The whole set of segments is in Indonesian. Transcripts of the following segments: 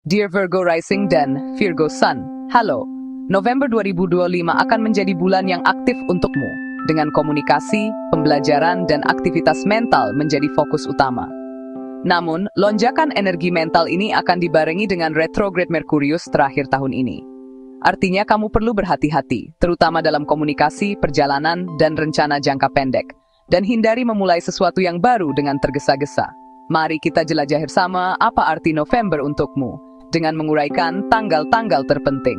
Dear Virgo Rising dan Virgo Sun, halo. November 2025 akan menjadi bulan yang aktif untukmu, dengan komunikasi, pembelajaran, dan aktivitas mental menjadi fokus utama. Namun, lonjakan energi mental ini akan dibarengi dengan retrograde Merkurius terakhir tahun ini. Artinya kamu perlu berhati-hati, terutama dalam komunikasi, perjalanan, dan rencana jangka pendek, dan hindari memulai sesuatu yang baru dengan tergesa-gesa. Mari kita jelajahi bersama apa arti November untukmu, dengan menguraikan tanggal-tanggal terpenting.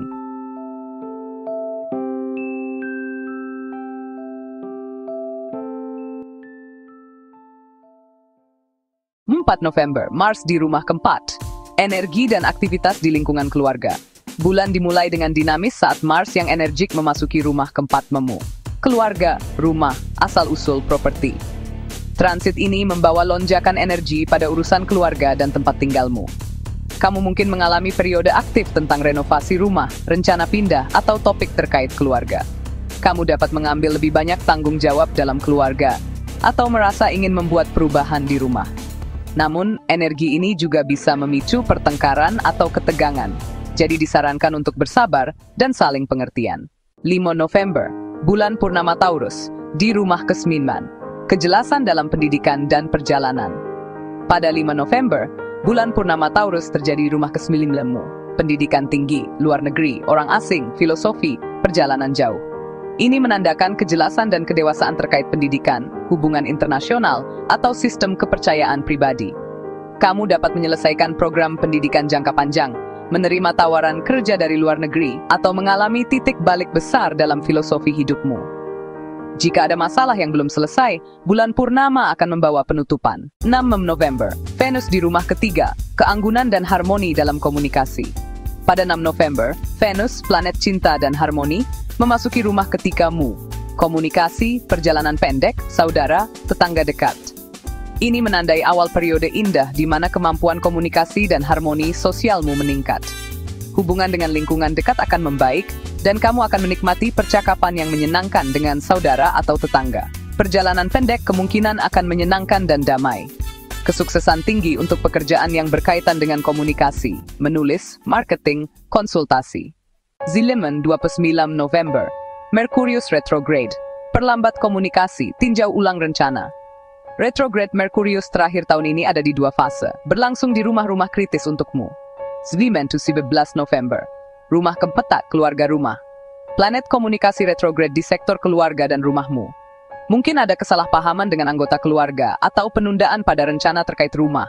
4 November, Mars di rumah keempat. Energi dan aktivitas di lingkungan keluarga. Bulan dimulai dengan dinamis saat Mars yang energik memasuki rumah keempat memu. Keluarga, rumah, asal-usul properti. Transit ini membawa lonjakan energi pada urusan keluarga dan tempat tinggalmu. Kamu mungkin mengalami periode aktif tentang renovasi rumah, rencana pindah, atau topik terkait keluarga. Kamu dapat mengambil lebih banyak tanggung jawab dalam keluarga, atau merasa ingin membuat perubahan di rumah. Namun, energi ini juga bisa memicu pertengkaran atau ketegangan. Jadi disarankan untuk bersabar dan saling pengertian. 5 November, bulan purnama Taurus, di rumah ke-9. Kejelasan dalam pendidikan dan perjalanan. Pada 5 November, bulan purnama Taurus terjadi di rumah ke-9-mu. Pendidikan tinggi, luar negeri, orang asing, filosofi, perjalanan jauh. Ini menandakan kejelasan dan kedewasaan terkait pendidikan, hubungan internasional, atau sistem kepercayaan pribadi. Kamu dapat menyelesaikan program pendidikan jangka panjang, menerima tawaran kerja dari luar negeri, atau mengalami titik balik besar dalam filosofi hidupmu. Jika ada masalah yang belum selesai, bulan purnama akan membawa penutupan. 6 November, Venus di rumah ketiga, keanggunan dan harmoni dalam komunikasi. Pada 6 November, Venus, planet cinta dan harmoni, memasuki rumah ketikamu. Komunikasi, perjalanan pendek, saudara, tetangga dekat. Ini menandai awal periode indah di mana kemampuan komunikasi dan harmoni sosialmu meningkat. Hubungan dengan lingkungan dekat akan membaik, dan kamu akan menikmati percakapan yang menyenangkan dengan saudara atau tetangga. Perjalanan pendek kemungkinan akan menyenangkan dan damai. Kesuksesan tinggi untuk pekerjaan yang berkaitan dengan komunikasi, menulis, marketing, konsultasi. Zileman 29 November, Merkurius retrograde, perlambat komunikasi, tinjau ulang rencana. Retrograde Merkurius terakhir tahun ini ada di 2 fase, berlangsung di rumah-rumah kritis untukmu. Zileman 17 November, rumah keempat, keluarga rumah. Planet komunikasi retrograde di sektor keluarga dan rumahmu. Mungkin ada kesalahpahaman dengan anggota keluarga atau penundaan pada rencana terkait rumah.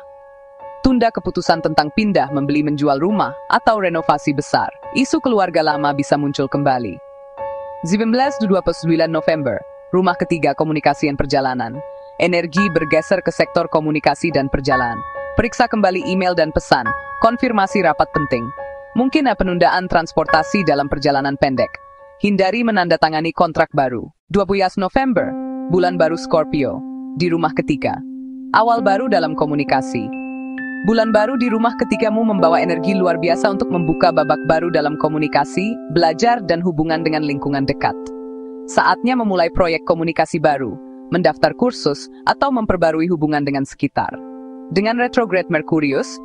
Tunda keputusan tentang pindah, membeli, menjual rumah, atau renovasi besar. Isu keluarga lama bisa muncul kembali. 19-29 November, rumah ketiga komunikasi dan perjalanan. Energi bergeser ke sektor komunikasi dan perjalanan. Periksa kembali email dan pesan, konfirmasi rapat penting. Mungkin ada penundaan transportasi dalam perjalanan pendek. Hindari menandatangani kontrak baru. 20 November, bulan baru Scorpio, di rumah ketiga. Awal baru dalam komunikasi. Bulan baru di rumah ketikamu membawa energi luar biasa untuk membuka babak baru dalam komunikasi, belajar, dan hubungan dengan lingkungan dekat. Saatnya memulai proyek komunikasi baru, mendaftar kursus, atau memperbarui hubungan dengan sekitar. Dengan retrograde Merkurius,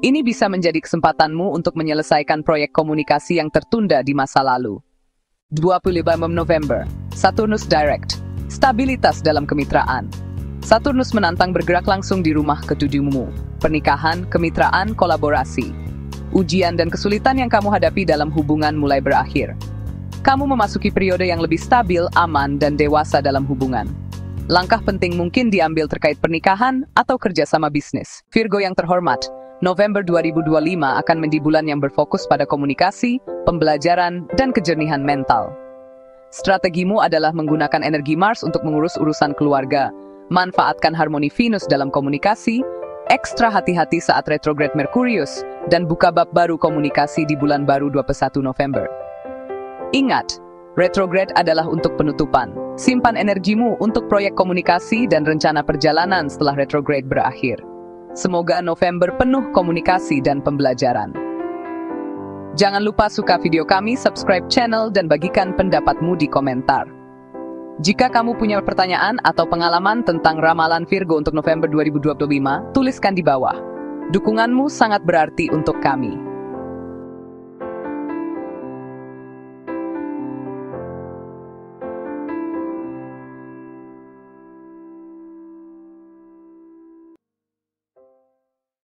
ini bisa menjadi kesempatanmu untuk menyelesaikan proyek komunikasi yang tertunda di masa lalu. 25 November, Saturnus direct, stabilitas dalam kemitraan. Saturnus menantang bergerak langsung di rumah ketujuhmu. Pernikahan, kemitraan, kolaborasi. Ujian dan kesulitan yang kamu hadapi dalam hubungan mulai berakhir. Kamu memasuki periode yang lebih stabil, aman, dan dewasa dalam hubungan. Langkah penting mungkin diambil terkait pernikahan atau kerjasama bisnis. Virgo yang terhormat, November 2025 akan menjadi bulan yang berfokus pada komunikasi, pembelajaran, dan kejernihan mental. Strategimu adalah menggunakan energi Mars untuk mengurus urusan keluarga, manfaatkan harmoni Venus dalam komunikasi, ekstra hati-hati saat retrograde Merkurius, dan buka bab baru komunikasi di bulan baru 21 November. Ingat, retrograde adalah untuk penutupan. Simpan energimu untuk proyek komunikasi dan rencana perjalanan setelah retrograde berakhir. Semoga November penuh komunikasi dan pembelajaran. Jangan lupa suka video kami, subscribe channel, dan bagikan pendapatmu di komentar. Jika kamu punya pertanyaan atau pengalaman tentang ramalan Virgo untuk November 2025, tuliskan di bawah. Dukunganmu sangat berarti untuk kami.